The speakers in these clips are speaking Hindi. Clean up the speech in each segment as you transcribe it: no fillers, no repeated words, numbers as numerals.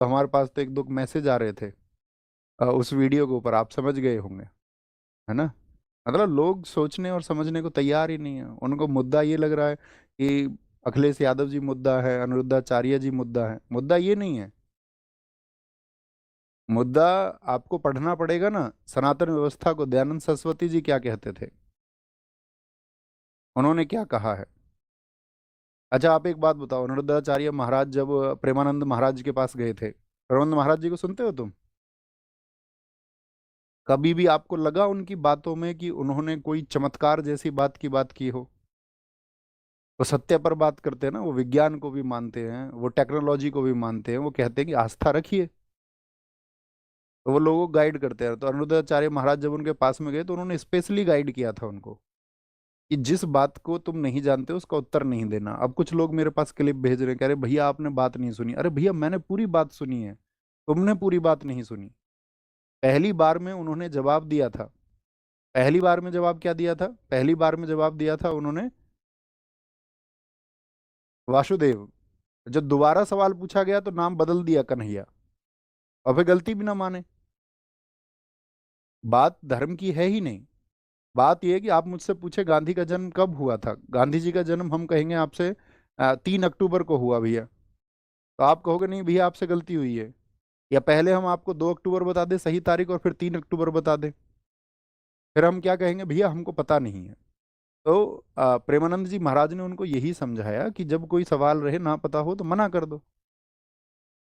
तो हमारे पास तो एक दो मैसेज आ रहे थे उस वीडियो के ऊपर, आप समझ गए होंगे, है ना। मतलब लोग सोचने और समझने को तैयार ही नहीं है। उनको मुद्दा ये लग रहा है कि अखिलेश यादव जी मुद्दा है, अनिरुद्धाचार्य जी मुद्दा है। मुद्दा ये नहीं है। मुद्दा आपको पढ़ना पड़ेगा ना, सनातन व्यवस्था को दयानंद सरस्वती जी क्या कहते थे, उन्होंने क्या कहा है। अच्छा आप एक बात बताओ, अनिरुद्धाचार्य महाराज जब प्रेमानंद महाराज के पास गए थे, प्रेमानंद महाराज जी को सुनते हो तुम? कभी भी आपको लगा उनकी बातों में कि उन्होंने कोई चमत्कार जैसी बात की बात की हो? वो सत्य पर बात करते हैं ना, वो विज्ञान को भी मानते हैं, वो टेक्नोलॉजी को भी मानते हैं, वो कहते हैं कि आस्था रखिए। तो वो लोगों को गाइड करते हैं। तो अनिरुद्धाचार्य महाराज जब उनके पास में गए तो उन्होंने स्पेशली गाइड किया था उनको कि जिस बात को तुम नहीं जानते उसका उत्तर नहीं देना। अब कुछ लोग मेरे पास क्लिप भेज रहे हैं, कह रहे भैया आपने बात नहीं सुनी। अरे भैया मैंने पूरी बात सुनी है, तुमने पूरी बात नहीं सुनी। पहली बार में उन्होंने जवाब दिया था। पहली बार में जवाब क्या दिया था? पहली बार में जवाब दिया था उन्होंने वासुदेव। जब दोबारा सवाल पूछा गया तो नाम बदल दिया कन्हैया, और फिर गलती भी ना माने। बात धर्म की है ही नहीं। बात यह है कि आप मुझसे पूछे गांधी का जन्म कब हुआ था, गांधी जी का जन्म हम कहेंगे आपसे 3 अक्टूबर को हुआ भैया, तो आप कहोगे नहीं भैया आपसे गलती हुई है। या पहले हम आपको 2 अक्टूबर बता दें सही तारीख और फिर 3 अक्टूबर बता दें, फिर हम क्या कहेंगे? भैया हमको पता नहीं है। तो प्रेमानंद जी महाराज ने उनको यही समझाया कि जब कोई सवाल रहे ना पता हो तो मना कर दो।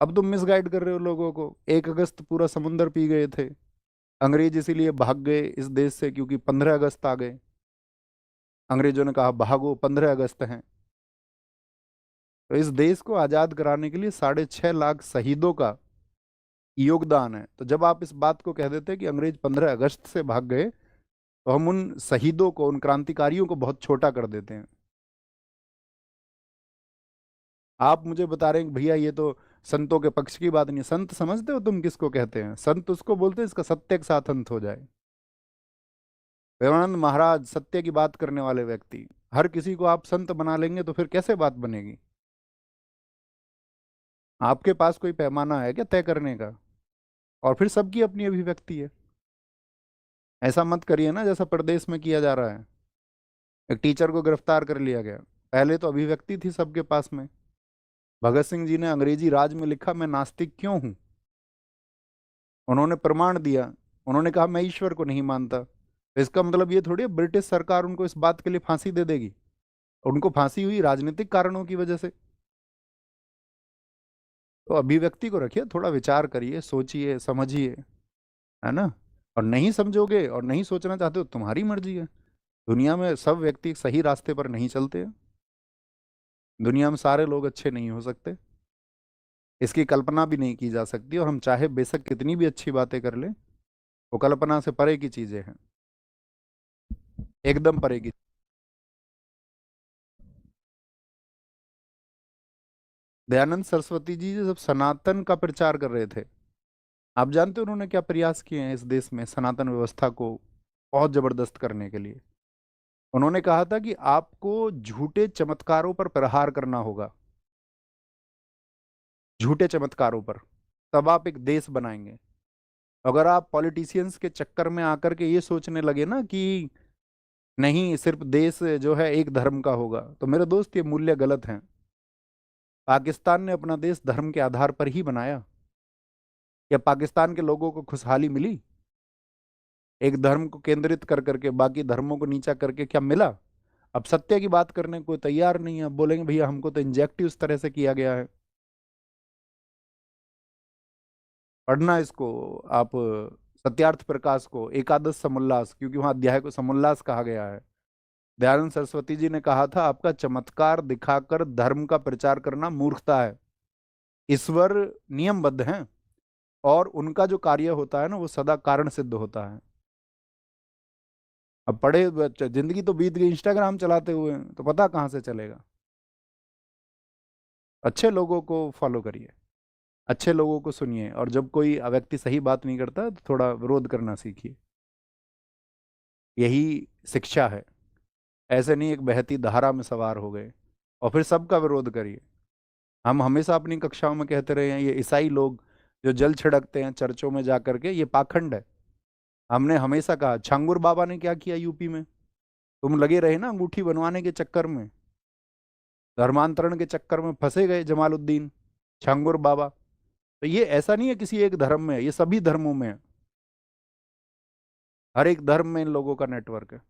अब तुम मिसगाइड कर रहे हो लोगों को। 1 अगस्त पूरा समुंदर पी गए थे अंग्रेज, इसीलिए भाग गए इस देश से क्योंकि 15 अगस्त आ गए। अंग्रेजों ने कहा भागो, 15 अगस्त है। तो इस देश को आजाद कराने के लिए 6.5 लाख शहीदों का योगदान है। तो जब आप इस बात को कह देते हैं कि अंग्रेज 15 अगस्त से भाग गए, तो हम उन शहीदों को, उन क्रांतिकारियों को बहुत छोटा कर देते हैं। आप मुझे बता रहे हैं कि भैया ये तो संतों के पक्ष की बात नहीं है। संत समझते हो तुम किसको कहते हैं? संत उसको बोलते हैं इसका सत्य के साथ अंत हो जाए। प्रेमानंद महाराज सत्य की बात करने वाले व्यक्ति, हर किसी को आप संत बना लेंगे तो फिर कैसे बात बनेगी? आपके पास कोई पैमाना है क्या तय करने का? और फिर सबकी अपनी अभिव्यक्ति है। ऐसा मत करिए ना जैसा प्रदेश में किया जा रहा है। एक टीचर को गिरफ्तार कर लिया गया, पहले तो अभिव्यक्ति थी सबके पास में। भगत सिंह जी ने अंग्रेजी राज में लिखा मैं नास्तिक क्यों हूं, उन्होंने प्रमाण दिया। उन्होंने कहा मैं ईश्वर को नहीं मानता। तो इसका मतलब ये थोड़ी है ब्रिटिश सरकार उनको इस बात के लिए फांसी दे देगी। उनको फांसी हुई राजनीतिक कारणों की वजह से। तो अभिव्यक्ति को रखिए, थोड़ा विचार करिए, सोचिए, समझिए, है ना। और नहीं समझोगे और नहीं सोचना चाहते हो तुम्हारी मर्जी है। दुनिया में सब व्यक्ति सही रास्ते पर नहीं चलते हैं। दुनिया में सारे लोग अच्छे नहीं हो सकते, इसकी कल्पना भी नहीं की जा सकती। और हम चाहे बेशक कितनी भी अच्छी बातें कर लें, वो कल्पना से परे की चीजें हैं, एकदम परे की। दयानंद सरस्वती जी जब सनातन का प्रचार कर रहे थे, आप जानते हो उन्होंने क्या प्रयास किए हैं इस देश में सनातन व्यवस्था को बहुत जबरदस्त करने के लिए? उन्होंने कहा था कि आपको झूठे चमत्कारों पर प्रहार करना होगा, झूठे चमत्कारों पर, तब आप एक देश बनाएंगे। अगर आप पॉलिटिशियंस के चक्कर में आकर के ये सोचने लगे ना कि नहीं सिर्फ देश जो है एक धर्म का होगा, तो मेरे दोस्त ये मूल्य गलत हैं। पाकिस्तान ने अपना देश धर्म के आधार पर ही बनाया। क्या पाकिस्तान के लोगों को खुशहाली मिली एक धर्म को केंद्रित कर करके, बाकी धर्मों को नीचा करके? क्या मिला? अब सत्य की बात करने को तैयार नहीं है। अब बोलेंगे भैया हमको तो इंजेक्टिव इस तरह से किया गया है। पढ़ना इसको आप, सत्यार्थ प्रकाश को, एकादश समोल्लास, क्योंकि वहां अध्याय को समोल्लास कहा गया है। दयानंद सरस्वती जी ने कहा था आपका चमत्कार दिखाकर धर्म का प्रचार करना मूर्खता है। ईश्वर नियमबद्ध हैं, और उनका जो कार्य होता है ना वो सदा कारण सिद्ध होता है। अब जिंदगी तो बीत गई इंस्टाग्राम चलाते हुए, तो पता कहाँ से चलेगा? अच्छे लोगों को फॉलो करिए, अच्छे लोगों को सुनिए, और जब कोई व्यक्ति सही बात नहीं करता तो थोड़ा विरोध करना सीखिए। यही शिक्षा है। ऐसे नहीं एक बहती धारा में सवार हो गए और फिर सबका विरोध करिए। हम हमेशा अपनी कक्षाओं में कहते रहे हैं ये ईसाई लोग जो जल छिड़कते हैं चर्चों में जा करके, ये पाखंड है। हमने हमेशा कहा, छांगुर बाबा ने क्या किया यूपी में? तुम लगे रहे ना अंगूठी बनवाने के चक्कर में, धर्मांतरण के चक्कर में फंसे गए जमालुद्दीन, छांगुर बाबा। तो ये ऐसा नहीं है किसी एक धर्म में है, ये सभी धर्मों में है, हर एक धर्म में इन लोगों का नेटवर्क है।